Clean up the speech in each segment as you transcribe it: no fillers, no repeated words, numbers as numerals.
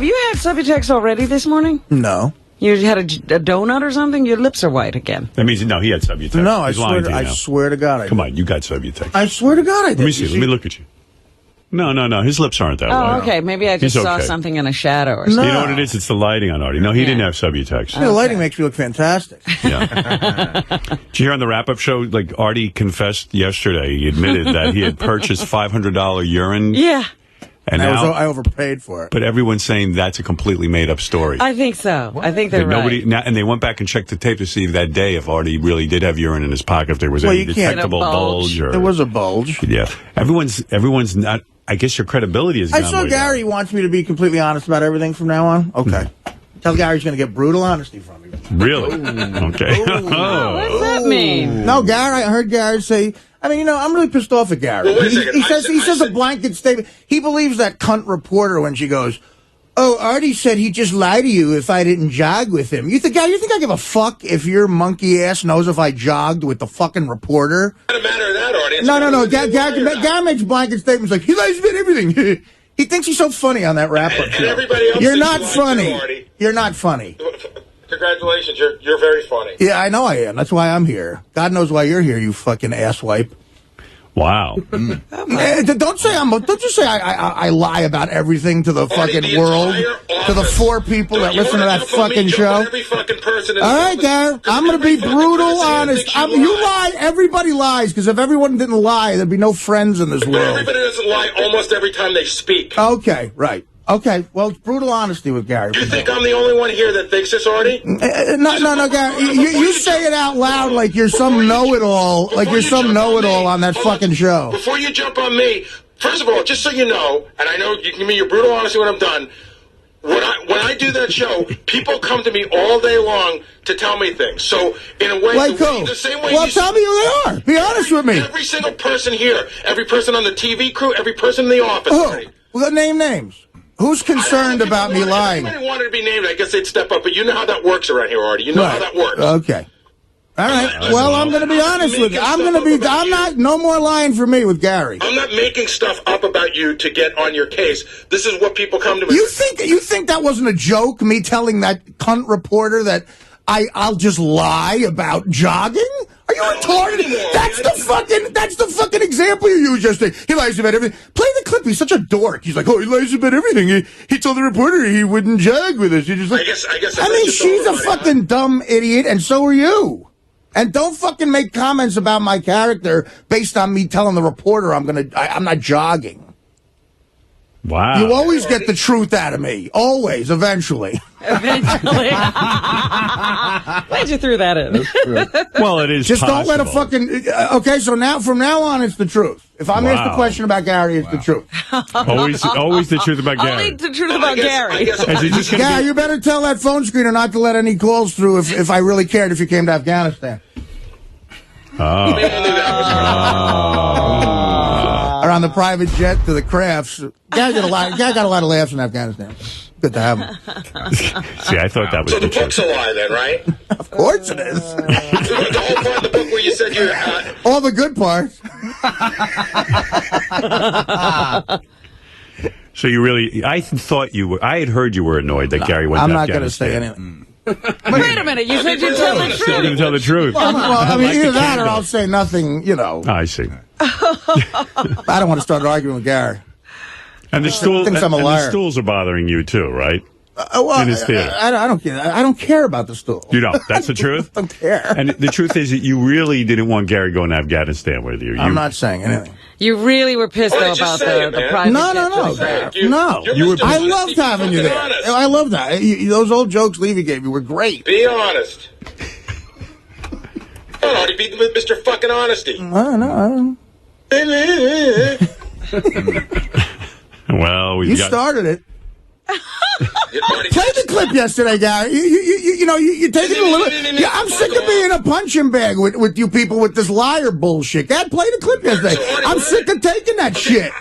Have you had Subutex already this morning? No. You had a donut or something? Your lips are white again. That means, no, he had Subutex. No, I swear to God I did. Come on, you got Subutex. I swear to God I did. Let me see. Let me look at you. No. His lips aren't that white. Oh, okay. Maybe I just saw something in a shadow or something. You know what it is? It's the lighting on Artie. No, he didn't have Subutex. The lighting makes me look fantastic. Yeah. Did you hear on the wrap-up show, like, Artie confessed yesterday, he admitted that he had purchased $500 urine. Yeah. And now, I overpaid for it. But everyone's saying that's a completely made-up story. I think so. I think they're right. And they went back and checked the tape to see that day if Artie really did have urine in his pocket, if there was any detectable bulge. There was a bulge. Yeah. Everyone's not... I guess your credibility is gone. I saw Gary wants me to be completely honest about everything from now on. Okay. Tell Gary's going to get brutal honesty from me. Really? Okay. What does that mean? No, Gary, I heard Gary say... I mean, I'm really pissed off at Gary. Well, he says a blanket statement. He believes that cunt reporter when she goes, "Oh, Artie said he'd just lie to you if I didn't jog with him." You think I give a fuck if your monkey ass knows if I jogged with the fucking reporter? It's not a matter of that, Artie. No. Gary makes blanket statements like, he lies about everything. He thinks he's so funny on that wrap-up show. Everybody else You're not funny. You're not funny. Congratulations, you're very funny. Yeah, I know I am. That's why I'm here. God knows why you're here, you fucking asswipe. Wow. Don't say I lie about everything to the fucking world, to the 4 people that listen to that fucking show. Every fucking person all right, Gary, I'm going to be brutal honest. You lie, everybody lies, because if everyone didn't lie, there'd be no friends in this world. Everybody doesn't lie almost every time they speak. Okay, right. Okay, well, it's brutal honesty with Gary. You think I'm the only one here that thinks this, Artie? No, Gary. You say it out loud like you're some know-it-all, on that fucking show. Before you jump on me, first of all, just so you know, and I know you can give me your brutal honesty when I'm done, when I do that show, people come to me all day long to tell me things. So, in a way, the same way well, tell me who they are. Be honest with me. Every single person here, every person on the TV crew, every person in the office. Oh, well, name names. Who's concerned about me lying? If anybody wanted to be named, I guess they'd step up. But you know how that works around here, Artie. You know how that works. Okay. All right. Well, I'm going to be honest with you. No more lying for me with Gary. I'm not making stuff up about you to get on your case. This is what people come to me. You think that wasn't a joke, me telling that cunt reporter that I'll just lie about jogging? Are you retarded? That's the fucking example you used yesterday. He lies about everything. Play the clip. He's such a dork. He's like, oh, he lies about everything. He told the reporter he wouldn't jog with us. He just like, I guess. I mean, she's a fucking dumb idiot, and so are you. And don't fucking make comments about my character based on me telling the reporter I'm not jogging. Wow. You always get the truth out of me. Always, eventually. Eventually. Glad you threw that in. Well, it is just possible. Don't let a fucking... Okay, so from now on, it's the truth. If I'm asked a question about Gary, it's the truth. Always the truth about Gary. Only the truth about Gary. Gary, you better tell that phone screener not to let any calls through if I really cared if you came to Afghanistan. Or on the private jet to the crafts. Gary got a lot of laughs in Afghanistan. Good to have him. See, I thought that was so the book's a lie then, right? Of course it is. The whole part of the book where you said you all the good parts. So you really, I had heard you were annoyed that Gary went to Afghanistan. I'm not going to say anything. Wait a minute, you said you'd tell the truth. You're going to tell the truth. Well, I mean, either that or I'll say nothing, you know. I see. I don't want to start arguing with Gary. And the stools are bothering you too, right? In his theater. I don't care. I don't care about the stool. You don't. That's the truth? I don't care. And the truth is that you really didn't want Gary going to Afghanistan with you. I'm not saying anything. You really were pissed though about the private No. jet. I loved having you there. I loved that. Those old jokes Levy gave you were great. Be honest. Come on, Artie, be Mr. Fucking Honesty. I know. Well, you started it. Play the clip yesterday, Gary. You take it a little. Yeah, I'm sick of being a punching bag with you people with this liar bullshit. Dad, play the clip yesterday. I'm sick of taking that shit.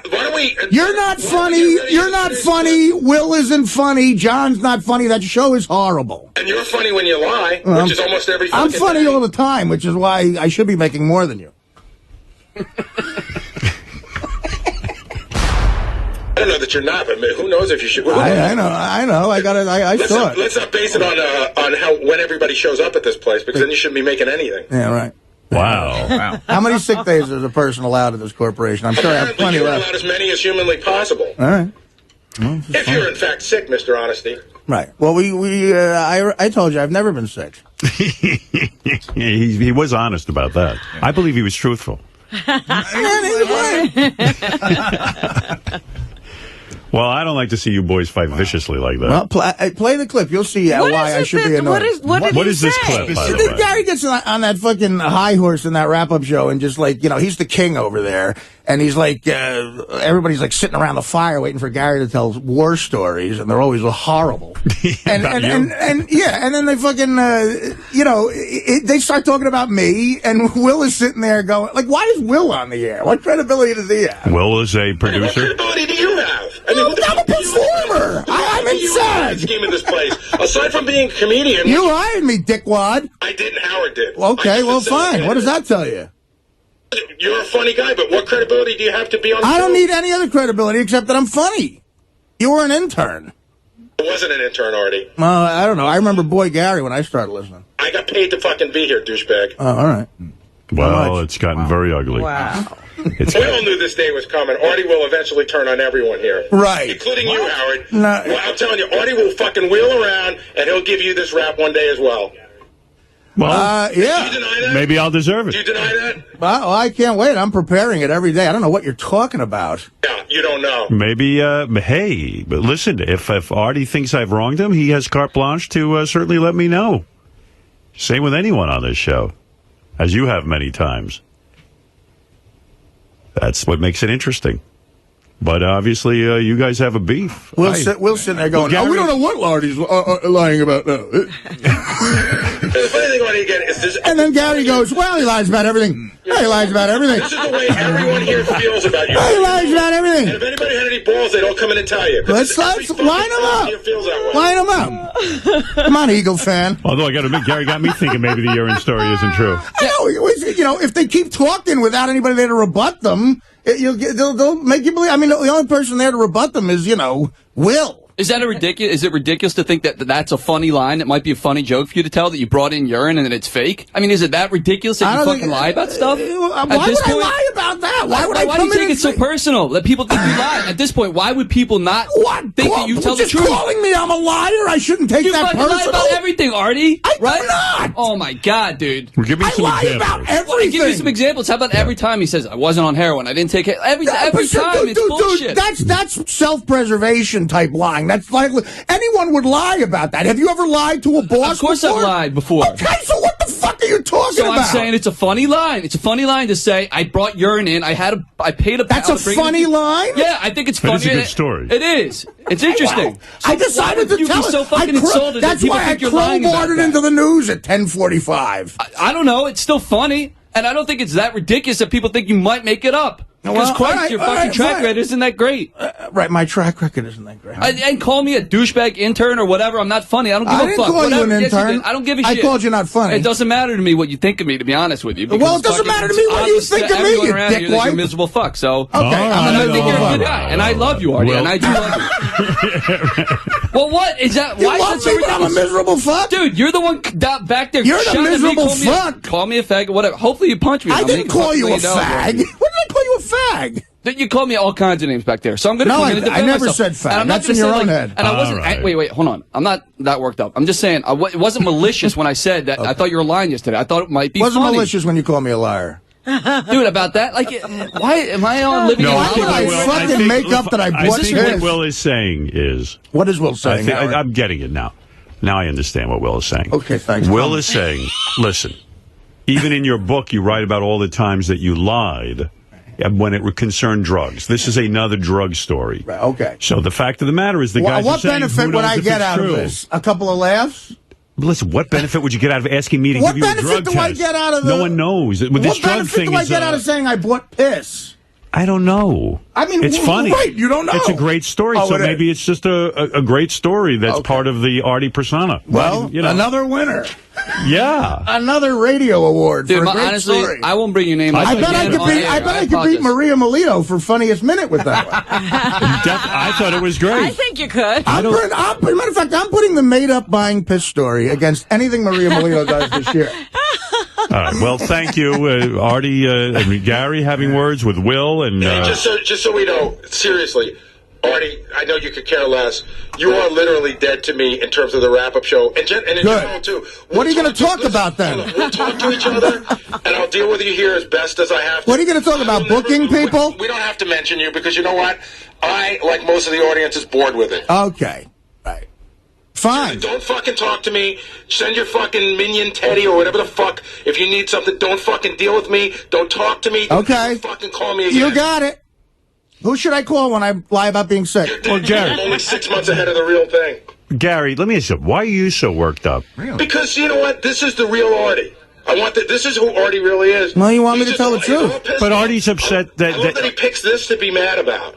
You're not funny. You're not funny. Will isn't funny. John's not funny. That show is horrible. And you're funny when you lie, which is almost every fucking I'm funny day. all the time, which is why I should be making more than you. don't know that you're not, but who knows if you should. I know. I got it. I saw it. Let's not base it on when everybody shows up at this place, because then you shouldn't be making anything. Yeah, right. Wow. How many sick days is a person allowed at this corporation? I'm sure I have plenty you're left. allowed as many as humanly possible. All right. Well, if you're in fact sick, Mr. Honesty. Right. Well, I told you I've never been sick. he was honest about that. I believe he was truthful. Well, I don't like to see you boys fight viciously like that. Well, play the clip. You'll see why I should be annoyed. What is this clip, by the way? Gary gets on that fucking high horse in that wrap-up show and just like, he's the king over there. And he's like, everybody's like sitting around the fire waiting for Gary to tell war stories, and they're always horrible. and then they fucking, they start talking about me, and Will is sitting there going, like, why is Will on the air? What credibility does he have? Will is a producer. What credibility do you have? I mean, I'm a performer. I'm inside. Scheme in this place. Aside from being a comedian, you hired me, dickwad. I didn't. Howard did. Okay, well, fine. What does that tell you? You're a funny guy, but what credibility do you have to be on the show? I don't need any other credibility except that I'm funny. You were an intern. I wasn't an intern, Artie. I don't know. I remember Boy Gary when I started listening. I got paid to fucking be here, douchebag. Oh, all right. Well, it's gotten very ugly. Wow. We all knew this day was coming. Artie will eventually turn on everyone here. Right. Including you, Howard. No. Well, I'm telling you, Artie will fucking wheel around, and he'll give you this rap one day as well. Well, yeah. Do you deny that? Maybe I'll deserve it. Do you deny that? Well, I can't wait. I'm preparing it every day. I don't know what you're talking about. Yeah, you don't know. Maybe, hey, but listen, if Artie thinks I've wronged him, he has carte blanche to certainly let me know. Same with anyone on this show, as you have many times. That's what makes it interesting. But obviously, you guys have a beef. We'll sit there going, we don't know what Artie's lying about now. The funny thing about it again is this. And then Gary goes, well, he lies about everything. Yeah, he lies about everything. This is the way everyone here feels about you. He lies about everything. And if anybody had any balls, they'd all come in and tell you. Let's line them up. Line them up. Come on, Eagle fan. Although I got to admit, Gary got me thinking maybe the urine story isn't true. I know. If they keep talking without anybody there to rebut them, they'll make you believe. I mean, the only person there to rebut them is, Will. Is that Is it ridiculous to think that that's a funny line? It might be a funny joke for you to tell that you brought in urine and that it's fake. I mean, is it that ridiculous that you fucking lie about stuff? Why would I lie about that? Why do you take it so personal that people think you lie? At this point, why would people not think that you tell the truth? Just calling me I'm a liar? I shouldn't take that personal. You lie about everything, Artie. I do not. Oh my God, dude. Well, give me some lie examples. about everything. Give me some examples. How about every time he says I wasn't on heroin, I didn't take it. Every time it's bullshit. That's self-preservation type lying. That's like anyone would lie about that. Have you ever lied to a boss? Of course before? I've lied before. Okay, so what the fuck are you talking about? So I'm saying it's a funny line. It's a funny line to say I brought urine in. I paid a. That's a funny line. Yeah, I think it's funny. It's a good story. It is. It's interesting. I decided to tell it. So fucking insulted that's that people why think you're lying about it that. into the news at 10:45. I don't know. It's still funny, and I don't think it's that ridiculous that people think you might make it up. Because Christ, your fucking track record isn't that great. Right, my track record isn't that great. And call me a douchebag intern or whatever. I'm not funny. I don't give a fuck. I didn't call you an intern. I don't give a shit. I called you not funny. It doesn't matter to me what you think of me, to be honest with you. Well, it doesn't matter to me what you think of me, you dickwad. You're a miserable fuck. So, okay, I think you're a good guy, and I love you, Artie, and I do love you. Well, what is that? You why love is that so me, but I'm a miserable fuck? Dude, you're the one back there. You're the miserable fuck. Call me a fag, whatever. Hopefully you punch me. I didn't call you a fag. When did I call you a fag? You called me all kinds of names back there, so I'm going to come in and defend myself. I never myself. said fag. That's in your own head. And I wasn't. Right. Wait, hold on. I'm not that worked up. I'm just saying it wasn't malicious when I said that. Okay. I thought you were lying yesterday. I thought it might be. Wasn't funny. Malicious when you called me a liar. Dude, about that? Like, why am I on living? No, why would I fucking make up that I bought this? What Will is saying is. What is Will saying? I'm getting it now. Now I understand what Will is saying. Okay, thanks. Will is saying, listen, even in your book, you write about all the times that you lied when it concerned drugs. This is another drug story. Right, okay. So the fact of the matter is the guys what are saying, benefit would I get out of this? A couple of laughs? Listen, what benefit would you get out of asking me to give you a drug test? What benefit do I get out of No one knows. With this drug thing, do I get out of saying I bought piss? I don't know. I mean, it's funny. Right, you don't know. It's a great story, so maybe it's just a great story that's part of the Artie persona. Well, another winner. Yeah. Another radio award for a great honestly, story. I won't bring your name up. I bet I could beat Maria Molito for funniest minute with that one. I thought it was great. I think you could. Matter of fact, I'm putting the made-up buying piss story against anything Maria Molito does this year. All right. Well, thank you, Artie and Gary, having words with Will and. Just so we know, seriously, Artie, I know you could care less. You are literally dead to me in terms of the wrap-up show, and in general too. What are you going to talk about then? We'll talk to each other, and I'll deal with you here as best as I have to. What are you going to talk about? Booking people? We don't have to mention you because you know what? I, like most of the audience, is bored with it. Okay. Right. Fine. Don't fucking talk to me. Send your fucking minion Teddy or whatever the fuck. If you need something, don't fucking deal with me. Don't talk to me. Okay. Don't fucking call me again. You got it. Who should I call when I lie about being sick? Well, Gary. I'm only 6 months ahead of the real thing. Gary, let me ask you, why are you so worked up? Really? Because you know what? This is the real Artie. This is who Artie really is. Well, you want me to tell the truth. But Artie's upset that... I love that he picks this to be mad about.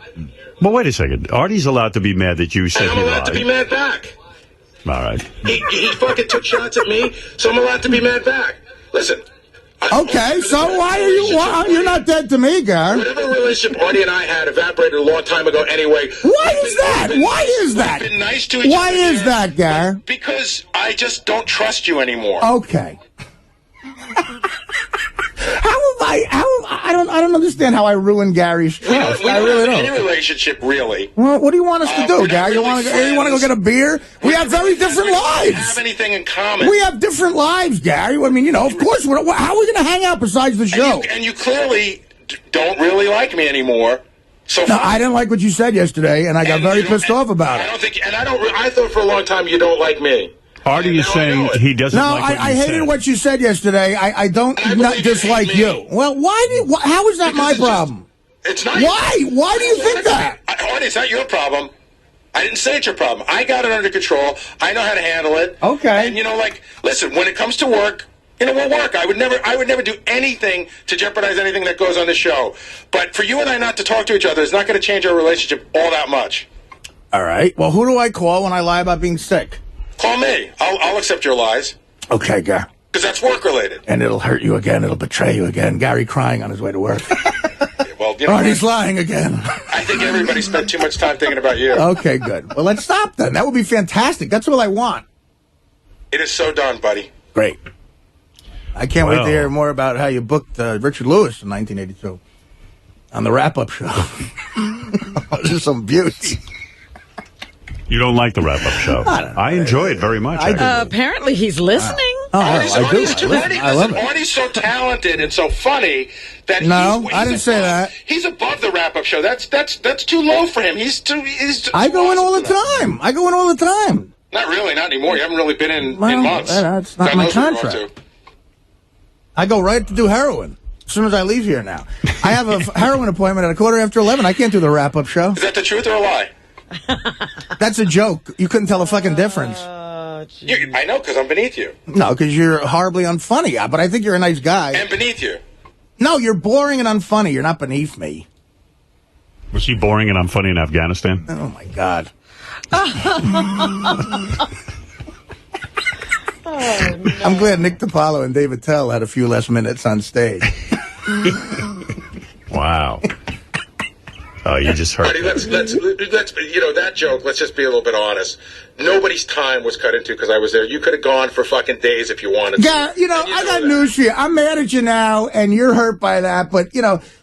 Well, wait a second. Artie's allowed to be mad that you said And I'm he allowed lied. to be mad back. All right. He fucking took shots at me, so I'm allowed to be mad back. Listen. Okay, so why are you... you're not dead to me, Gar. Whatever relationship Artie and I had evaporated a long time ago anyway. Why is that? Why is that? We've been nice to each other. Why is that, Gar? Because I just don't trust you anymore. Okay. I don't understand how I ruined Gary's trust. We I don't really have any don't. relationship, really. Well, what do you want us to do, we're not Gary? You really want to go friends. get a beer? We have very different We don't lives. have anything in common. We have different lives, Gary. I mean, of course. How are we going to hang out besides the show? And you clearly don't really like me anymore. So No, I didn't like what you said yesterday, and I got very pissed off about it. I thought for a long time you don't like me. Artie is Now I saying know it. he doesn't No, like what I you hated said. what you said yesterday. I don't I believe dislike you hate you. me. Well, how is that Because my it's just- problem? It's not. Why? Why do you think that? Artie, it's not your problem. I didn't say it's your problem. I got it under control. I know how to handle it. Okay. And listen, when it comes to work, we'll work. I would never do anything to jeopardize anything that goes on the show. But for you and I not to talk to each other is not going to change our relationship all that much. All right. Well, who do I call when I lie about being sick? Call me. I'll accept your lies. Okay, Gar. Because that's work-related. And it'll hurt you again. It'll betray you again. Gary crying on his way to work. Well, Artie's lying again. I think everybody spent too much time thinking about you. Okay, good. Well, let's stop then. That would be fantastic. That's all I want. It is so done, buddy. Great. I can't wait to Well. hear more about how you booked Richard Lewis in 1982 on the wrap-up show. This is some beauty. You don't like the wrap-up show. I enjoy it very much. I do. actually. Apparently he's listening. I do. I love it. Artie's so talented and so funny that No, I didn't say that. He's above the wrap-up show. That's too low for him. He's too I go in all the awesome for that. time. I go in all the time. Not really, not anymore. You haven't really been in Well, months. that's not God my knows where you're contract. up to. I go right to do heroin as soon as I leave here now. I have a heroin appointment at 11:15. I can't do the wrap-up show. Is that the truth or a lie? That's a joke. You couldn't tell the fucking difference. I know, because I'm beneath you. No, because you're horribly unfunny. But I think you're a nice guy. And beneath you. No, you're boring and unfunny. You're not beneath me. Was he boring and I'm funny in Afghanistan? Oh, my God. I'm glad Nick DiPaolo and David Tell had a few less minutes on stage. Wow. Oh, you just hurt Artie, me. let's that joke, let's just be a little bit honest. Nobody's time was cut into because I was there. You could have gone for fucking days if you wanted to. Yeah, I got news for you. I'm mad at you now, and you're hurt by that. But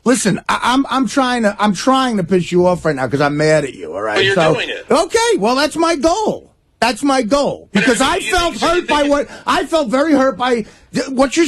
listen, I'm trying to piss you off right now because I'm mad at you. All right, But you're doing it. Okay, well that's my goal. That's my goal because I felt hurt by what I felt very hurt by what you're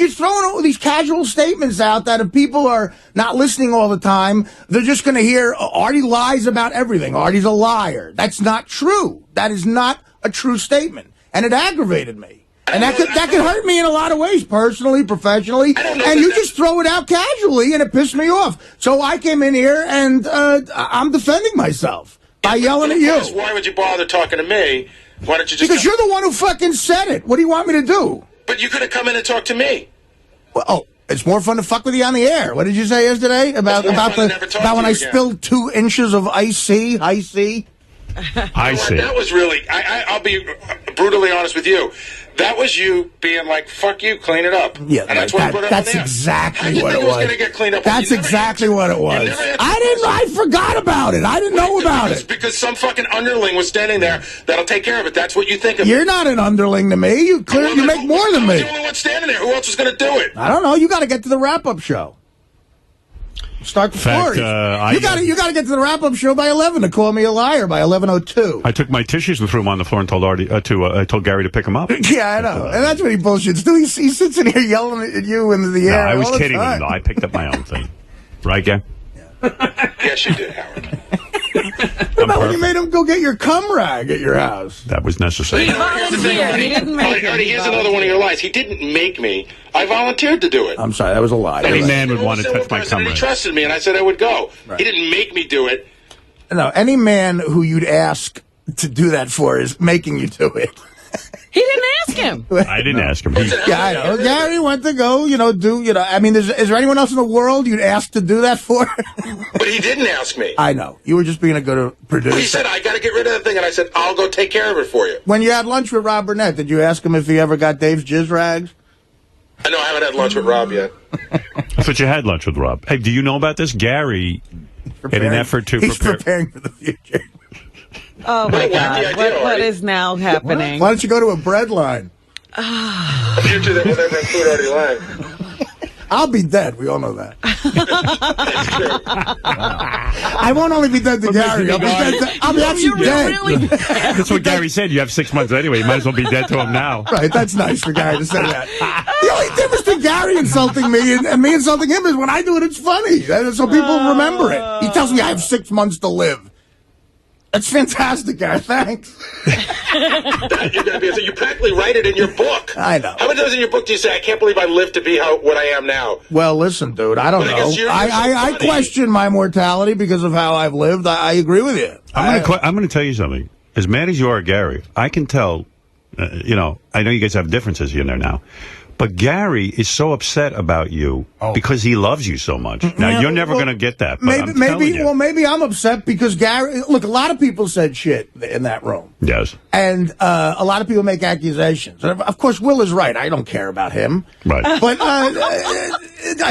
throwing all these casual statements out that if people are not listening all the time, they're just going to hear Artie lies about everything. Artie's a liar. That's not true. That is not a true statement, and it aggravated me. And that could hurt me in a lot of ways, personally, professionally. And you just throw it out casually, and it pissed me off. So I came in here, and I'm defending myself by yelling at you. Why would you bother talking to me? Why don't you just... Because you're the one who fucking said it. What do you want me to do? But you could have come in and talked to me. Well, It's more fun to fuck with you on the air. What did you say yesterday about when I spilled 2 inches of icy? I see. That was really. I'll be brutally honest with you. That was you being like, "Fuck you, clean it up." Yeah, and that's what that's exactly what it was. Going to get cleaned up. That's exactly what it was. I forgot about it. I didn't know about it because some fucking underling was standing there that'll take care of it. That's what you think of. You're not an underling to me. You make more than me. I'm the only one standing there. Who else is going to do it? I don't know. You got to get to the wrap-up show. Start the story. You got to get to the wrap-up show by 11 to call me a liar by 11:02. I took my tissues and threw them on the floor and told Artie I told Gary to pick them up. Yeah, I know, and that's what he bullshits. He sits in here yelling at you into the air. No, I was kidding him. No, I picked up my own thing. Right, Gary? Yes, you did, Howard. What about when you made him go get your cum rag at your house? That was necessary. He volunteered. He didn't make it. Artie, here's another one of your lies. He didn't make me. I volunteered to do it. I'm sorry, that was a lie. Any man would want to touch my cum rag. rag. He trusted me, and I said I would go. Right. He didn't make me do it. No, any man who you'd ask to do that for is making you do it. He didn't ask him. I didn't ask him. Yeah, I know. Gary went to go, I mean, is there anyone else in the world you'd ask to do that for? But he didn't ask me. I know. You were just being a good producer. He said, I got to get rid of that thing, and I said, I'll go take care of it for you. When you had lunch with Rob Burnett, did you ask him if he ever got Dave's jizz rags? I know I haven't had lunch with Rob yet. I thought you had lunch with Rob. Hey, do you know about this? Gary, in an effort to He's preparing for the future. Oh, my God. What is now happening? Why don't you go to a bread line? The future that will never include Artie Lang. I'll be dead. We all know that. I won't only be dead to Gary. I'll be actually dead. Really That's what Gary said. You have 6 months anyway. You might as well be dead to him now. Right. That's nice for Gary to say that. The only difference between Gary insulting me and me insulting him is when I do it, it's funny. So people remember it. He tells me I have 6 months to live. That's fantastic, Gary. Thanks. You practically write it in your book. I know. How many times in your book do you say, I can't believe I lived to be what I am now? Well, listen, dude, I don't know. I question my mortality because of how I've lived. I agree with you. I'm going to tell you something. As mad as you are, Gary, I can tell, I know you guys have differences in there now. But Gary is so upset about you because he loves you so much. Now, you're never going to get that. But maybe I'm upset because Gary, look, a lot of people said shit in that room. Yes. And a lot of people make accusations. And of course, Will is right. I don't care about him. Right. But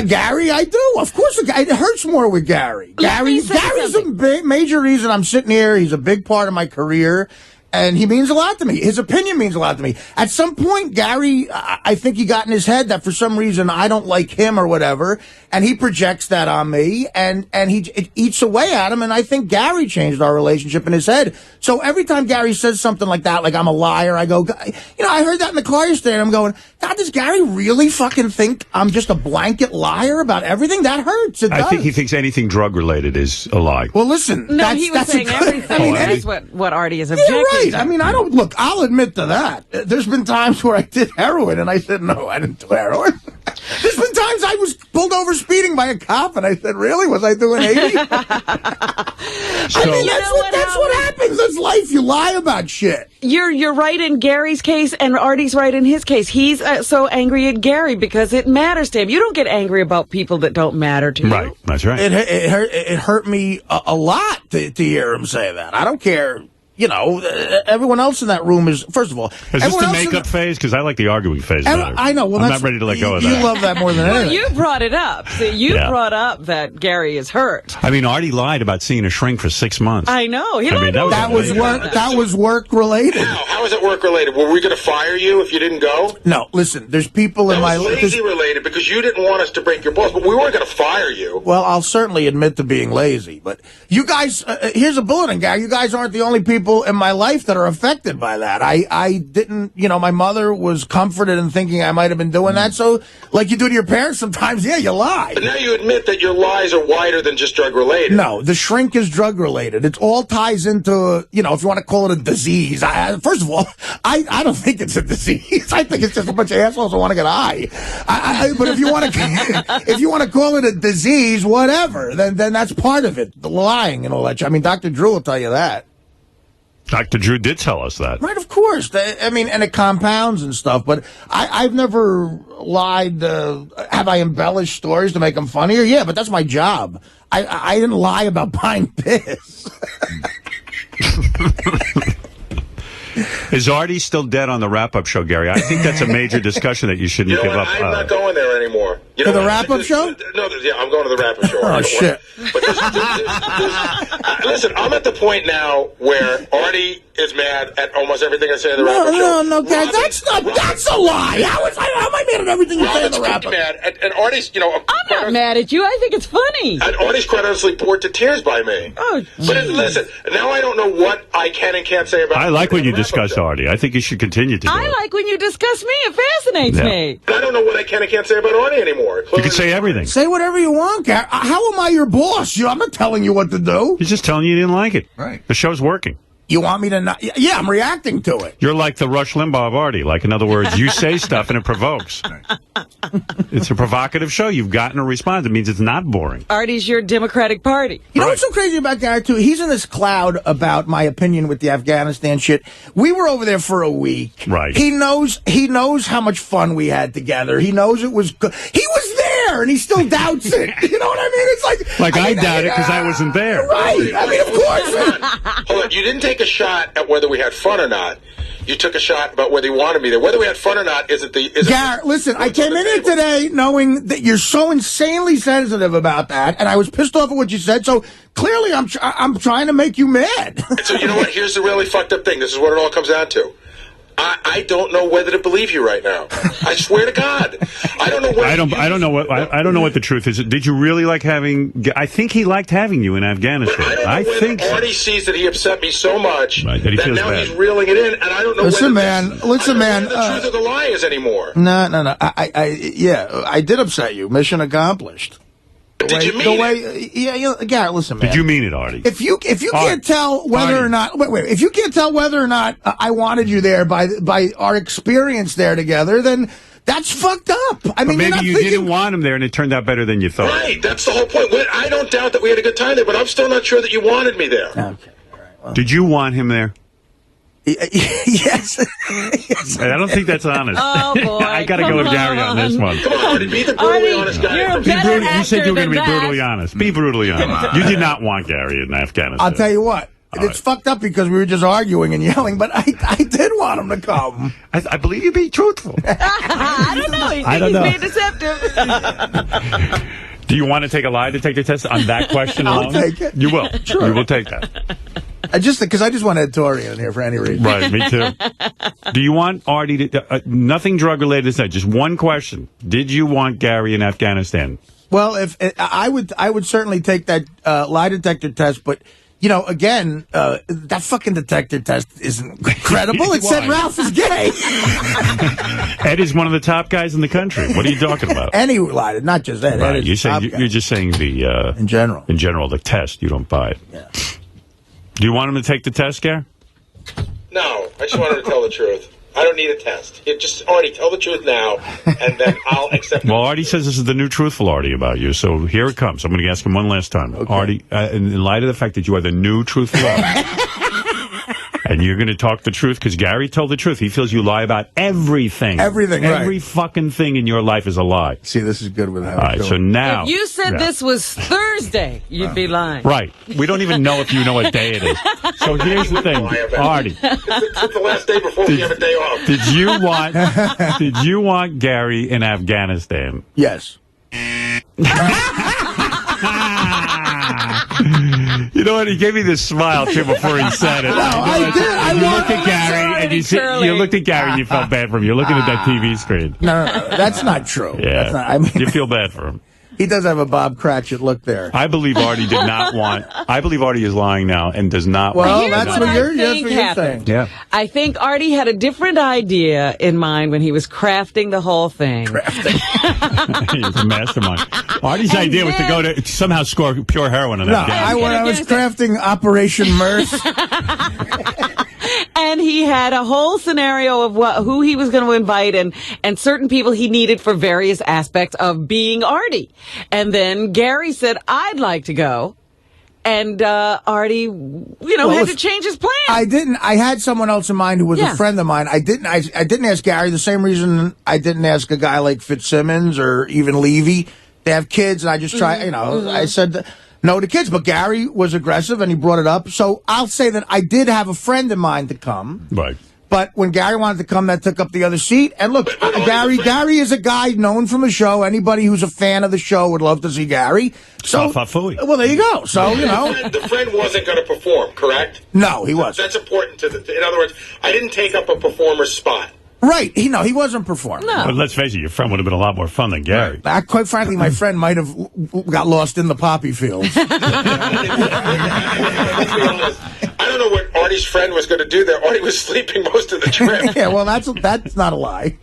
Gary, I do. Of course, it hurts more with Gary. Gary's a major reason I'm sitting here. He's a big part of my career. And he means a lot to me. His opinion means a lot to me. At some point, Gary, I think he got in his head that for some reason I don't like him or whatever, and he projects that on me, and it eats away at him, and I think Gary changed our relationship in his head. So every time Gary says something like that, like I'm a liar, I go, I heard that in the car yesterday, and I'm going, God, does Gary really fucking think I'm just a blanket liar about everything? That hurts. It does. I think he thinks anything drug-related is a lie. Well, listen. No, he was saying everything. That's what Artie is objecting to. I mean, I'll admit to that. There's been times where I did heroin and I said, no, I didn't do heroin. There's been times I was pulled over speeding by a cop and I said, really? Was I doing 80? I mean, that's what happens. That's life. You lie about shit. You're right in Gary's case and Artie's right in his case. He's so angry at Gary because it matters to him. You don't get angry about people that don't matter to you. Right. That's right. It hurt me a lot to hear him say that. I don't care. Everyone else in that room is, first of all... Is this the makeup phase? Because I like the arguing phase better. I know. Well, I'm not ready to let go of that. You love that more than anything. Well, you brought it up. So you brought up that Gary is hurt. I mean, Artie lied about seeing a shrink for 6 months. I know. That was work-related. How is it work-related? Were we going to fire you if you didn't go? No, listen, there's people in my... That was lazy-related because you didn't want us to break your balls, but we weren't going to fire you. Well, I'll certainly admit to being lazy, but you guys... here's a bulletin, Gary. You guys aren't the only people in my life that are affected by that. I didn't, my mother was comforted in thinking I might have been doing that. So, like you do to your parents sometimes, you lie. But now you admit that your lies are wider than just drug-related. No, the shrink is drug-related. It all ties into, if you want to call it a disease. First of all, I don't think it's a disease. I think it's just a bunch of assholes who want to get high. But if you want to call it a disease, whatever, then that's part of it. The lying and all that. I mean, Dr. Drew will tell you that. Dr. Drew did tell us that. Right, of course. I mean, and it compounds and stuff, but I've never lied. Have I embellished stories to make them funnier? Yeah, but that's my job. I didn't lie about buying piss. Is Artie still dead on the wrap-up show, Gary? I think that's a major discussion that you shouldn't give up. I'm not going there anymore. To the wrap-up show? No, yeah, I'm going to the wrap-up show. Oh, shit. But listen, I'm at the point now where Artie is mad at almost everything I say in the wrap-up show. No, that's a lie. How am I mad at everything you say in the wrap-up? Mad, and Artie's, I'm not mad at you. I think it's funny. And Artie's quite honestly bored to tears by me. Oh, but listen, now I don't know what I can and can't say about. I like when you discuss Artie. I think you should continue to do it. I like when you discuss me. It fascinates me. I don't know what I can and can't say about Artie anymore. You can say everything. Say whatever you want, Gary. How am I your boss? I'm not telling you what to do. He's just telling you didn't like it. Right. The show's working. You want me to not? Yeah, I'm reacting to it. You're like the Rush Limbaugh of Artie. Like, in other words, you say stuff and it provokes. It's a provocative show. You've gotten a response. It means it's not boring. Artie's your Democratic Party. You know what's so crazy about Gary, too? He's in this cloud about my opinion with the Afghanistan shit. We were over there for a week. Right. He knows how much fun we had together. He knows it was good. He was there, and he still doubts it. You know what I mean? It's like I doubt it because I wasn't there. Right. I mean, of course. Hold on. You didn't take a shot at whether we had fun or not. You took a shot about whether you wanted me there. Whether we had fun or not isn't the... Gary, listen, I came in here today knowing that you're so insanely sensitive about that, and I was pissed off at what you said, so clearly I'm trying to make you mad. So you know what? Here's the really fucked up thing. This is what it all comes down to. I don't know whether to believe you right now. I swear to God, I don't know. I don't know what the truth is. Did you really like having? I think he liked having you in Afghanistan. I think Artie sees that he upset me so much that now he's reeling it in, and I don't know. Listen, man. The truth of the lie is anymore. No. I did upset you. Mission accomplished. Did you mean it? Garrett, listen, man. Did you mean it, Artie? If you can't tell whether or not if you can't tell whether or not I wanted you there by our experience there together, then that's fucked up. I mean, maybe you didn't want him there, and it turned out better than you thought. Right, that's the whole point. I don't doubt that we had a good time there, but I'm still not sure that you wanted me there. Okay, all right. Well. Did you want him there? Yes. I don't think that's honest. Oh, boy. I got to go with Gary on this one. Come on, Artie, be the brutally honest guy. You're a better actor you said you were going to be than that. brutally honest. Be brutally honest. You did not want Gary in Afghanistan. I'll tell you what. It's fucked up because we were just arguing and yelling, but I did want him to come. I believe you be truthful. I don't know. I don't know. He's being deceptive. Do you want to take a lie detector test on that question alone? I'll take it. You will. Sure. You will take that. Because I just want Tori in here for any reason. Right, me too. Do you want Artie to... nothing drug-related to say, just one question. Did you want Gary in Afghanistan? Well, if I would certainly take that lie detector test, but... You know, again, that fucking detector test isn't credible. It said Ralph is gay. Ed is one of the top guys in the country. What are you talking about? Any lie, not just Ed. Right. Ed You're just saying the... in general. In general, the test. You don't buy it. Yeah. Do you want him to take the test, Gary? No, I just want him to tell the truth. I don't need a test. Artie, tell the truth now, and then I'll accept it. Well, Artie says this is the new truthful Artie about you, so here it comes. I'm going to ask him one last time. Okay. Artie, in light of the fact that you are the new truthful Artie, and you're going to talk the truth, because Gary told the truth. He feels you lie about everything. Everything, Every fucking thing in your life is a lie. See, this is good with how All right, so now... If you said this was Thursday, you'd be lying. Right. We don't even know if you know what day it is. So here's the thing, Artie. It's the last day before we have a day off. Did you want Gary in Afghanistan? Yes. You know what? He gave me this smile too before he said it. No, I did. You looked at Gary and you looked at Gary and you felt bad for him. You're looking at that TV screen. No, that's not true. Yeah, that's not, you feel bad for him. He does have a Bob Cratchit look there. I believe Artie did not want. I believe Artie is lying now and does not. Well, want that's what you're saying. Yeah. I think Artie had a different idea in mind when he was crafting the whole thing. He's a mastermind. Artie's idea was to go to somehow score pure heroin in Afghanistan. When I was crafting Operation Mirth. And he had a whole scenario of who he was going to invite and certain people he needed for various aspects of being Artie. And then Gary said, I'd like to go. and Artie, had to change his plan. I didn't. I had someone else in mind who was a friend of mine. I didn't ask Gary the same reason I didn't ask a guy like Fitzsimmons or even Levy. They have kids, and I just try. I said no to kids, but Gary was aggressive, and he brought it up. So I'll say that I did have a friend of mine to come. Right. But when Gary wanted to come, that took up the other seat. And look, Gary is a guy known from the show. Anybody who's a fan of the show would love to see Gary. So, well, there you go. So, The friend wasn't going to perform, correct? No, he wasn't. That's important in other words, I didn't take up a performer's spot. Right. He wasn't performing. No. But let's face it, your friend would have been a lot more fun than Gary. Quite frankly, my friend might have got lost in the poppy fields. I don't know what Artie's friend was going to do there. Artie was sleeping most of the trip. Yeah, well, that's not a lie.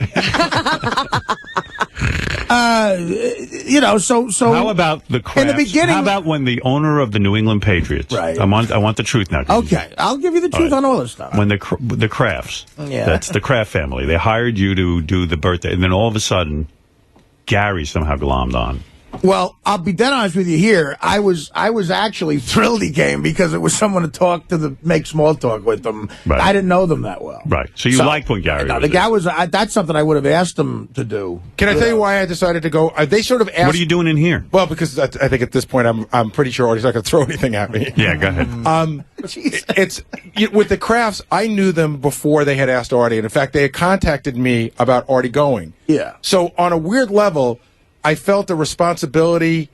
So how about the Crafts? In the beginning, how about when the owner of the New England Patriots? Right. I want the truth now. Okay, I'll give you the truth on all this stuff. When the Crafts, that's the Kraft family. They hired you to do the birthday, and then all of a sudden, Gary somehow glommed on. Well, I'll be dead honest with you here. I was actually thrilled he came because it was someone to make small talk with them. Right. I didn't know them that well. Right. So you liked when Gary was the guy there. was. That's something I would have asked him to do. Can I tell you why I decided to go? They sort of asked. What are you doing in here? Well, because I think at this point I'm pretty sure Artie's not going to throw anything at me. Yeah, go ahead. It's with the Crafts. I knew them before they had asked Artie, and in fact, they had contacted me about Artie going. Yeah. So on a weird level, I felt a responsibility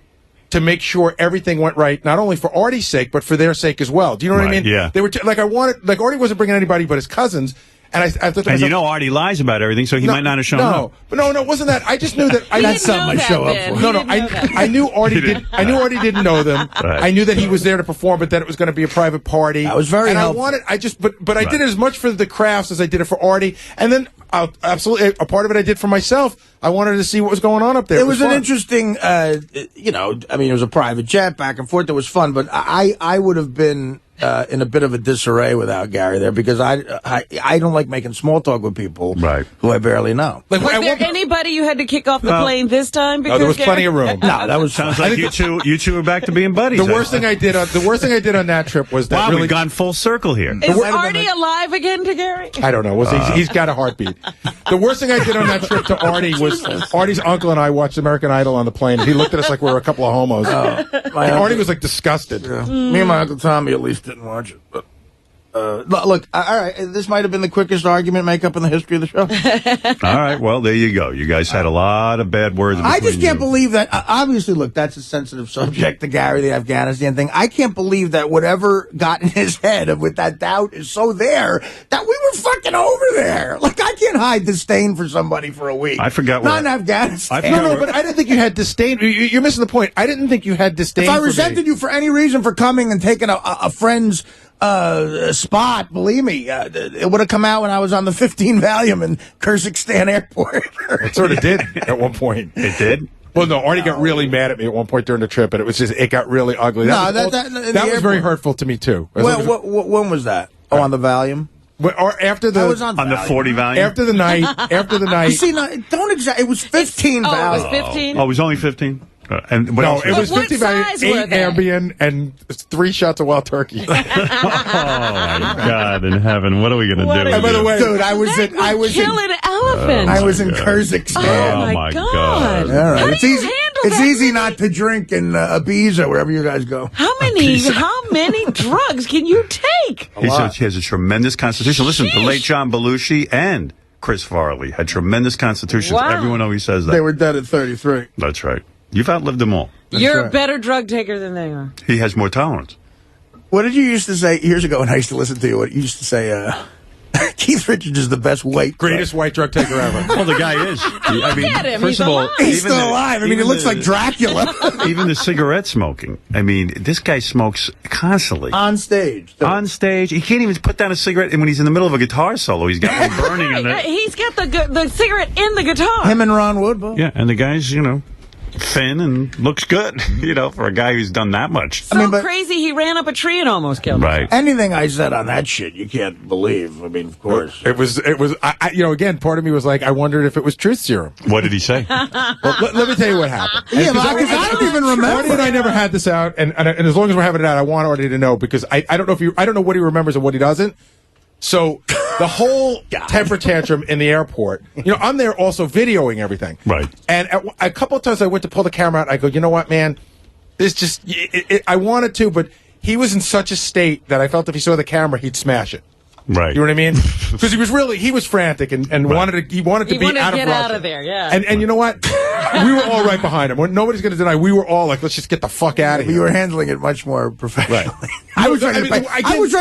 to make sure everything went right, not only for Artie's sake, but for their sake as well. Do you know what I mean? Yeah. They were Artie wasn't bringing anybody but his cousins. And I thought to myself, Artie lies about everything, so he might not have shown up. No, it wasn't that. I just knew that. That's something I show up for. I knew Artie I knew Artie didn't know them. Right. I knew that he was there to perform, but that it was going to be a private party. That was very helpful. I did it as much for the Crafts as I did it for Artie, and then absolutely a part of it I did for myself. I wanted to see what was going on up there. It was an fun. interesting, it was a private jet back and forth. It was fun, but I would have been in a bit of a disarray without Gary there because I don't like making small talk with people who I barely know. Was there anybody you had to kick off the plane this time? No, there was plenty of room. No, that was sounds like you two are back to being buddies. The worst thing I did on that trip was that we've gone full circle here. Is Artie alive again to Gary? I don't know. He's got a heartbeat. The worst thing I did on that trip to Artie was Artie's uncle and I watched American Idol on the plane. He looked at us like we were a couple of homos. Artie was like disgusted. Yeah. Me and my Uncle Tommy at least didn't watch it. But look, all right, this might have been the quickest argument makeup in the history of the show. All right, well, there you go. You guys had a lot of bad words. I just can't believe that. Obviously, look, that's a sensitive subject, the Gary, the Afghanistan thing. I can't believe that whatever got in his head with that doubt is so there that we were fucking over there. Like, I can't hide disdain for somebody for a week. I forgot Not in Afghanistan. But I didn't think you had disdain. You're missing the point. I didn't think you had disdain. If I resented you for any reason for coming and taking a friend's spot, believe me, it would have come out when I was on the 15 Valium in Kyrgyzstan airport. It sort of did at one point. It did? Well, no, Artie got really mad at me at one point during the trip, and it got really ugly. That was very hurtful to me, too. When was that? Oh, on the Valium? Or after the on the 40 Valium? After the night. See, don't exactly. It was 15 Valium. Oh, it was 15? Oh, it was only 15? It was 50 Valium, 8 Ambien, and 3 shots of wild turkey. Oh, my God in heaven. What are we going to do? And by the way, dude, I was killing elephants. I was in Kyrgyzstan. Oh, my God. All right. How it's do you easy. handle It's that easy many- not to drink in Ibiza, wherever you guys go. How many drugs can you take? He has a tremendous constitution. Listen, the late John Belushi and Chris Farley had tremendous constitutions. Wow. Everyone always says that. They were dead at 33. That's right. You've outlived them all. You're right. a better drug taker than they are. He has more tolerance. What did you used to say years ago when I used to listen to you? What you used to say, Keith Richards is the best greatest white drug taker ever. Well, the guy is. I mean, at him. first He's of all, alive. He's still alive. I mean, he looks like Dracula. Even the cigarette smoking. I mean, this guy smokes constantly. On stage. On stage. He can't even put down a cigarette. And when he's in the middle of a guitar solo, he's got one burning in it. He's got the cigarette in the guitar. Him and Ron Wood, both. Yeah, and the guy's, thin and looks good, for a guy who's done that much. So crazy he ran up a tree and almost killed him. Right. Anything I said on that shit, you can't believe. I mean, of course. It was. Again, part of me was like, I wondered if it was truth serum. What did he say? Well, let me tell you what happened. Yeah, because I don't even remember. Artie and I never had this out, and as long as we're having it out, I want Artie to know because I don't know I don't know what he remembers and what he doesn't. So the whole temper tantrum in the airport, I'm there also videoing everything. Right. And a couple of times I went to pull the camera out. I go, you know what, man? This just I wanted to, but he was in such a state that I felt if he saw the camera, he'd smash it. Right. You know what I mean? Because he was frantic and right. wanted to be out of Russia. Get out of there, yeah. And you know what? We were all right behind him. Nobody's going to deny. We were all like, let's just get the fuck out of here. You were handling it much more professionally. Right. I was ready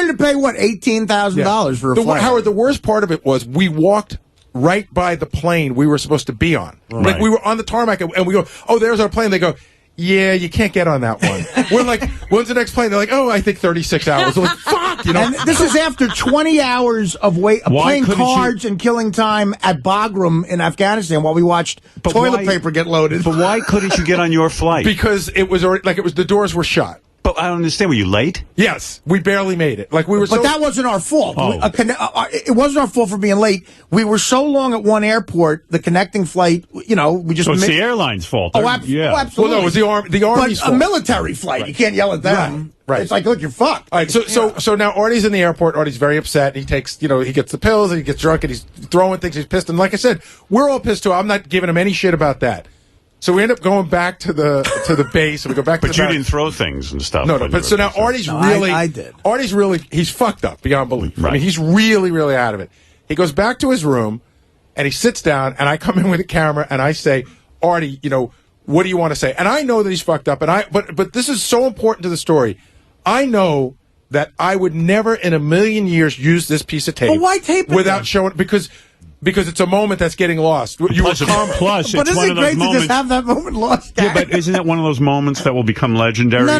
to pay what, $18,000 for a flight. Howard, the worst part of it was we walked right by the plane we were supposed to be on. Right. Like we were on the tarmac and we go, oh, there's our plane. They go, yeah, you can't get on that one. We're like, when's the next plane? They're like, oh, I think 36 hours. We're like, fuck, And this is after 20 hours of playing cards and killing time at Bagram in Afghanistan while we watched toilet paper get loaded. But why couldn't you get on your flight? Because it was already, the doors were shut. But I don't understand. Were you late? Yes, we barely made it. Like we were. But that wasn't our fault. Oh. It wasn't our fault for being late. We were so long at one airport, the connecting flight. We just. So it's the airline's fault. Oh, yeah. absolutely. Well, no, it was the Army's but fault. A military flight. Right. You can't yell at them. Right. It's like, look, you're fucked. All right. So now Artie's in the airport. Artie's very upset. He takes, he gets the pills and he gets drunk and he's throwing things. He's pissed. And like I said, we're all pissed too. I'm not giving him any shit about that. So we end up going back to the base, and we go back to the But you didn't throw things and stuff. No. But so now Artie's really... I did. Artie's really... He's fucked up beyond belief. Right. I mean, he's really, really out of it. He goes back to his room, and he sits down, and I come in with a camera, and I say, Artie, what do you want to say? And I know that he's fucked up, but this is so important to the story. I know that I would never in a million years use this piece of tape. But why tape it without then? showing... Because it's a moment that's getting lost. Plus, it's but isn't it great to just have that moment lost? Yeah, but isn't it one of those moments that will become legendary? No.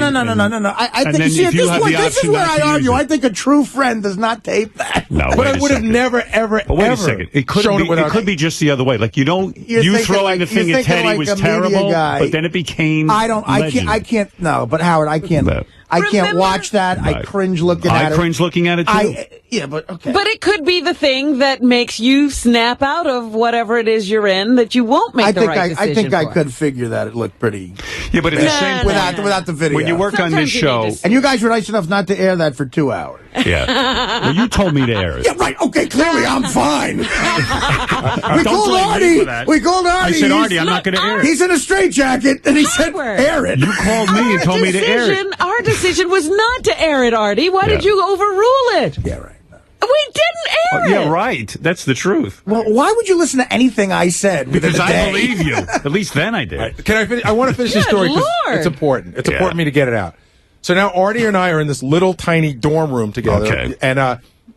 I think this is where I argue. I think a true friend does not tape that. No, but I would have never, ever, but wait ever a second. It could be just the other way. Like you throwing the thing at Teddy was terrible, but then it became. I can't. No, but Howard, I can't. I can't watch that. I cringe looking at it. I cringe looking at it too. Yeah, but okay. But it could be the thing that makes you snap out of whatever it is you're in that you won't make the right decision I think for. I could figure that it looked pretty. Yeah, but at the same point, without the video. When you work on this show, and you guys were nice enough not to air that for 2 hours. Yeah. Well, you told me to air it. Yeah, right. Okay, clearly I'm fine. We called Artie. I said, Artie, I'm not going to air it. He's in a straitjacket, and he said, air it. You called me and told me to air it. Our decision was not to air it, Artie. Why did you overrule it? Yeah, right. We didn't air it. Yeah, right. That's the truth. Well, why would you listen to anything I said? Because I believe you. At least then I did. Right, can I finish? I want to finish the story because it's important. It's important for me to get it out. So now Artie and I are in this little tiny dorm room together. Okay. And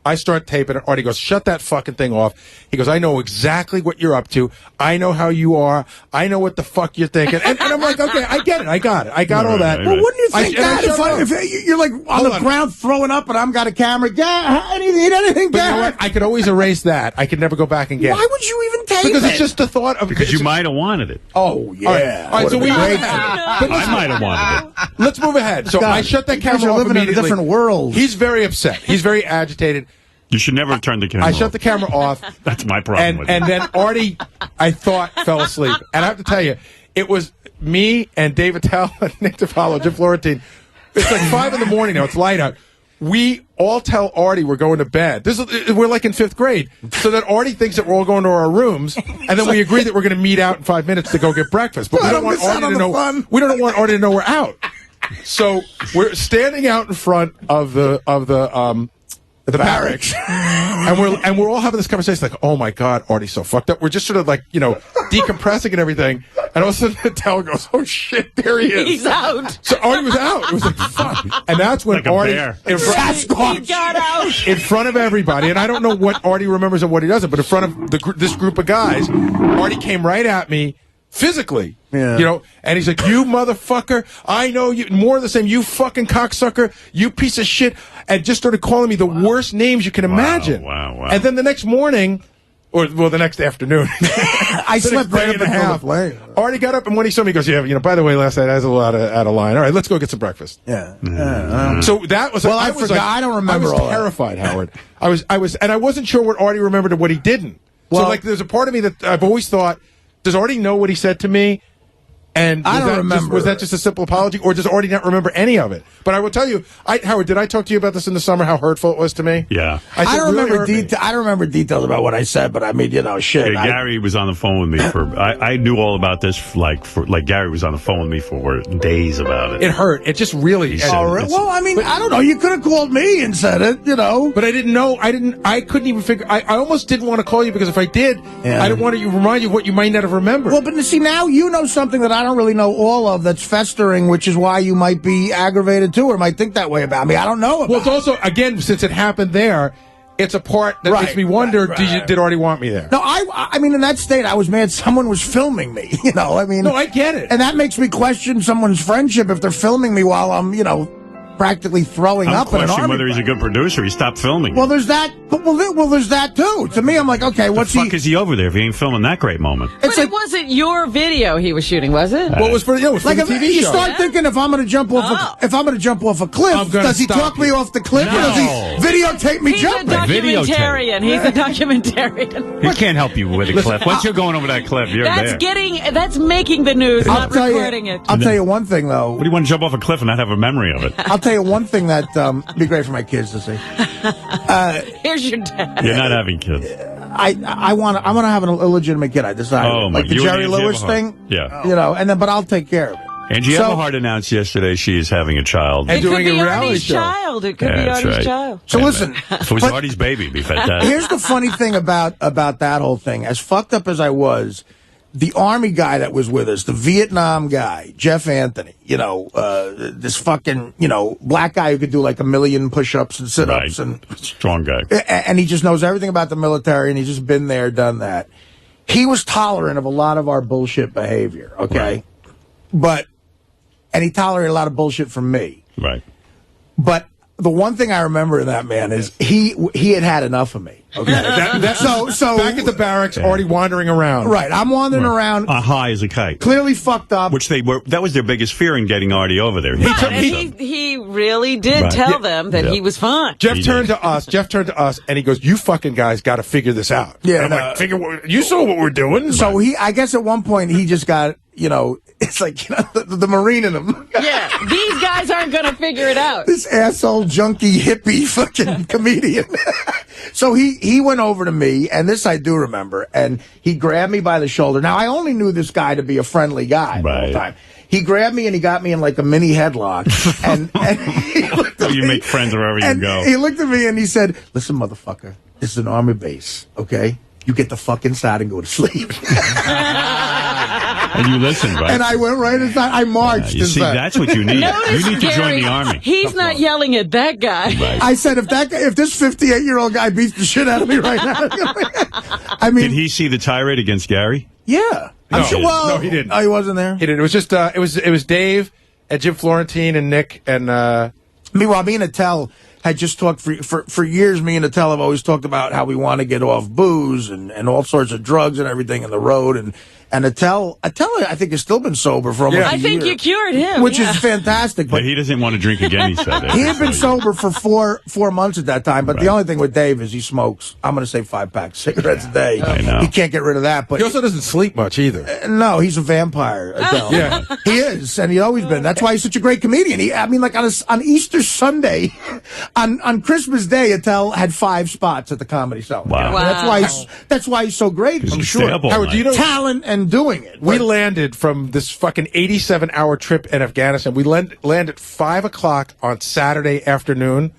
I start taping, and Artie goes, shut that fucking thing off. He goes, I know exactly what you're up to. I know how you are. I know what the fuck you're thinking. And I'm like, okay, I get it. I got it. I got all that. Well, wouldn't you think that if you're like on the ground throwing up and I've got a camera? Yeah, anything, but you know what? I could always erase that. I could never go back and get it. Why would you even tape Because it? it's just the thought of... Because you might have wanted it. Oh, yeah. All right, so we... I might have wanted it. Let's move ahead. So I shut that camera off living in a immediately. different world. He's very upset. He's very agitated. You should never have turned the camera off. I shut the camera off. That's my problem with it. And then Artie, I thought, fell asleep. And I have to tell you, it was me and David Tell and Nick DiPaolo, Jim Florentine. It's like 5 in the morning now. It's light out. We all tell Artie we're going to bed. We're like in 5th grade. So that Artie thinks that we're all going to our rooms, and then we agree that we're going to meet out in 5 minutes to go get breakfast. But we don't want Artie to know. We don't want Artie to know we're out. So we're standing out in front of the barracks, and we're all having this conversation like, oh my god, Artie's so fucked up. We're just sort of like, decompressing and everything, and all of a sudden Tell goes, oh shit, there he is. He's out. So Artie was out. It was like, fuck. And that's when Like a Artie bear. in He got out. in front of everybody, and I don't know what Artie remembers and what he doesn't, but in front of this group of guys, Artie came right at me physically. Yeah. And he's like, you motherfucker, I know you, more of the same, you fucking cocksucker, you piece of shit, and just started calling me the worst names you can imagine. Wow. And then the next morning, Or, well, the next afternoon. I slept right in the half. Artie got up, and when he saw me, he goes, yeah, by the way, last night I was a lot out of line. All right, let's go get some breakfast. Yeah. So that was... Well, I forgot. I don't remember all that. I was terrified, Howard. And I wasn't sure what Artie remembered and what he didn't. Well, so, there's a part of me that I've always thought, does Artie know what he said to me? And I don't remember. Was that just a simple apology, or does Artie not remember any of it? But I will tell you, Howard, did I talk to you about this in the summer? How hurtful it was to me? Yeah, I don't remember I don't remember details about what I said, but I mean, shit. Yeah, Gary was on the phone with me for. I knew all about this. Gary was on the phone with me for days about it. It hurt. It just really. Well, I mean, I don't know. You could have called me and said it, But I didn't know. I couldn't even figure. I almost didn't want to call you because if I did, I didn't want to remind you of what you might not have remembered. Well, but see, now you know something that I don't really know all of that's festering, which is why you might be aggravated too, or might think that way about me. I don't know about Well, it's also, again, since it happened there, it's a part that makes me wonder, did Artie want me there? No, I mean, in that state, I was mad someone was filming me, I mean... No, I get it. And that makes me question someone's friendship if they're filming me while I'm, practically throwing up in an army. Whether he's a good producer. He stopped filming. Well, there's that. Well, there's that too. To me, I'm like, okay, what's the fuck is he over there if he ain't filming that great moment? But it wasn't your video he was shooting, was it? Well, it was for the TV you show. start thinking if I'm going to jump off, a cliff, does he talk me off the cliff, or does he videotape me jumping? He's a documentarian. He's a documentarian. He can't help you with a cliff. Once you're going over that cliff, you're there. That's making the news, not recording it. I'll tell you one thing, though. What do you want to jump off a cliff and not have a memory of it? I'll tell you one thing that be great for my kids to see. Here's your dad. You're not having kids. I want to have an illegitimate kid. I decided. Oh, my! Like the Jerry Lewis thing. Yeah. But I'll take care of it. Angie Everhart announced yesterday she is having a child. And doing a reality show. It could be Artie's child. So listen. If it was Artie's baby, it'd be fantastic. Here's the funny thing about that whole thing. As fucked up as I was, the Army guy that was with us, the Vietnam guy, Jeff Anthony, this fucking, black guy who could do like 1 million push-ups and sit-ups. And strong guy. And he just knows everything about the military, and he's just been there, done that. He was tolerant of a lot of our bullshit behavior, okay? Right. And he tolerated a lot of bullshit from me. Right. But the one thing I remember in that man is he had enough of me. Okay. So back at the barracks, already wandering around. Right, I'm wandering around. High as a kite. Clearly fucked up. Which that was their biggest fear in getting Artie over there. He really did tell them that he was fine. Jeff turned to us, and he goes, "You fucking guys got to figure this out." Yeah, and I'm like, you saw what we're doing. So I guess at one point he just got, it's like the Marine in him. Yeah, these guys aren't going to figure it out. This asshole, junkie, hippie, fucking comedian. So he went over to me, and this I do remember, and he grabbed me by the shoulder. Now, I only knew this guy to be a friendly guy the whole time. He grabbed me, and he got me in like a mini headlock. And he looked at me, make friends wherever you go. He looked at me, and he said, "Listen, motherfucker, this is an Army base, okay? You get the fuck inside and go to sleep." And you listened, right? And I went right inside. I marched you see, that's what you need. You need to join the Army. He's not yelling at that guy. Right. I said, if this 58-year-old guy beats the shit out of me right now. I mean, did he see the tirade against Gary? Yeah. I'm sure. Well, no, he didn't. Oh, he wasn't there? He didn't. It was just, it was Dave and Jim Florentine and Nick and, Meanwhile, me and Attell had just talked for years. Me and Attell have always talked about how we want to get off booze and all sorts of drugs and everything in the road. And Attell, I think, has still been sober for almost a year. I think you cured him. Which is fantastic. But he doesn't want to drink again, he said. He had been sober for four months at that time. But the only thing with Dave is he smokes, I'm going to say 5 packs of cigarettes a day. I know. He can't get rid of that. But he also doesn't sleep much either. No, he's a vampire, Attell. Yeah. He is, and he's always been. That's why he's such a great comedian. Like on Easter Sunday, on Christmas Day, Attell had 5 spots at the Comedy Cellar. Wow. That's why he's so great. I'm sure. Howard, do you know talent and doing it? We landed from this fucking 87-hour trip in Afghanistan. We landed at 5 o'clock on Saturday afternoon,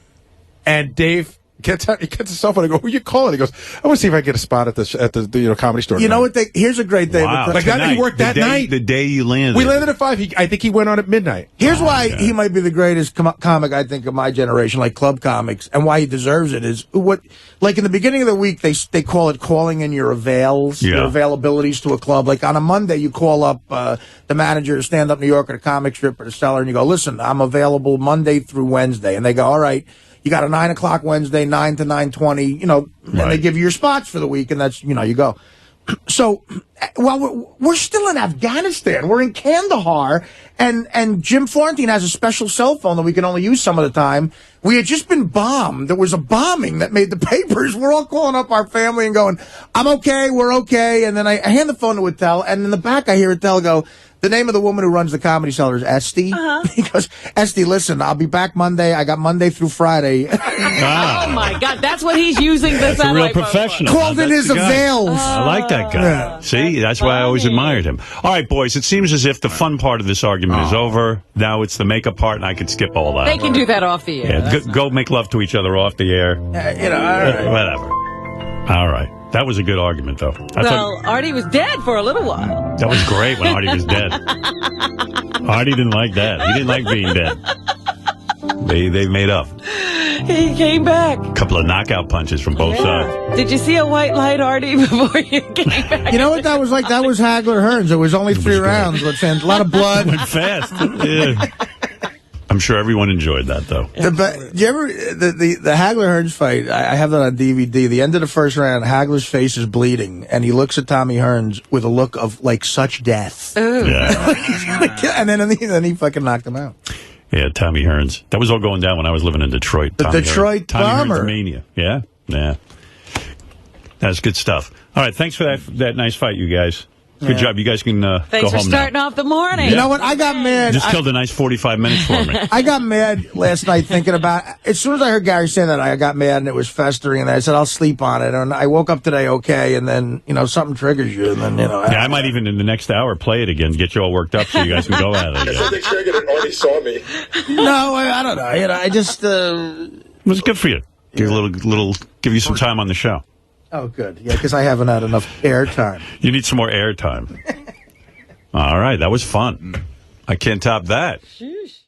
and Dave gets his cell phone and I go, "Who you calling?" He goes, "I want to see if I can get a spot at the Comedy Store." You know what? Here's a great day. Wow. Like that, he worked that night. The day you landed. We landed at 5. I think he went on at midnight. Here's why he might be the greatest comic, I think, of my generation, like club comics, and why he deserves it is like in the beginning of the week, they call it calling in your avails, your availabilities to a club. Like on a Monday, you call up the manager of Stand Up New York or the comic strip or the seller, and you go, "Listen, I'm available Monday through Wednesday," and they go, "All right. you got a 9 o'clock Wednesday, 9 to 9:20, and they give you your spots for the week, and that's, you go. So, while we're still in Afghanistan, we're in Kandahar, and Jim Florentine has a special cell phone that we can only use some of the time. We had just been bombed. There was a bombing that made the papers. We're all calling up our family and going, I'm okay, we're okay. And then I hand the phone to Attell, and in the back I hear Attell go, the name of the woman who runs the Comedy Cellar is Esty. He goes, Esty, listen, I'll be back Monday. I got Monday through Friday. Oh, my God. That's what he's using the That's a real satellite phone professional. for. Called in his avails. I like that guy. Yeah. See, that's why I always admired him. All right, boys, it seems as if the fun part of this argument is over. Now it's the makeup part, and I can skip all that. They can do that off the air. Yeah, go make love to each other off the air. All right. Whatever. All right. That was a good argument, though. I thought Artie was dead for a little while. that was great when Artie was dead. Artie didn't like that. He didn't like being dead. They made up. He came back. A couple of knockout punches from both sides. Did you see a white light, Artie, before you came back? You know what that was like? That was Hagler Hearns. It was only 3 rounds. Let's say a lot of blood. Went fast. Yeah. I'm sure everyone enjoyed that, though. Do you ever the Hagler Hearns fight? I have that on DVD. The end of the first round, Hagler's face is bleeding, and he looks at Tommy Hearns with a look of like such death. Yeah. And then he fucking knocked him out. Yeah, Tommy Hearns. That was all going down when I was living in Detroit. The Detroit Tommy bomber. Hearns mania. Yeah, yeah. That's good stuff. All right, thanks for that nice fight, you guys. Good job. You guys can Thanks go for home starting now. off the morning. You know what? I got mad. Just killed a nice 45 minutes for me. I got mad last night thinking about. As soon as I heard Gary say that, I got mad and it was festering. And I said, I'll sleep on it. And I woke up today okay. And then something triggers you. And then Yeah, I might even in the next hour play it again, get you all worked up so you guys can go at it again. I think triggered it. Artie saw me. No, I don't know. I just. It was good for you. Give you some time on the show. Oh, good. Yeah, because I haven't had enough airtime. You need some more airtime. All right, that was fun. I can't top that. Sheesh.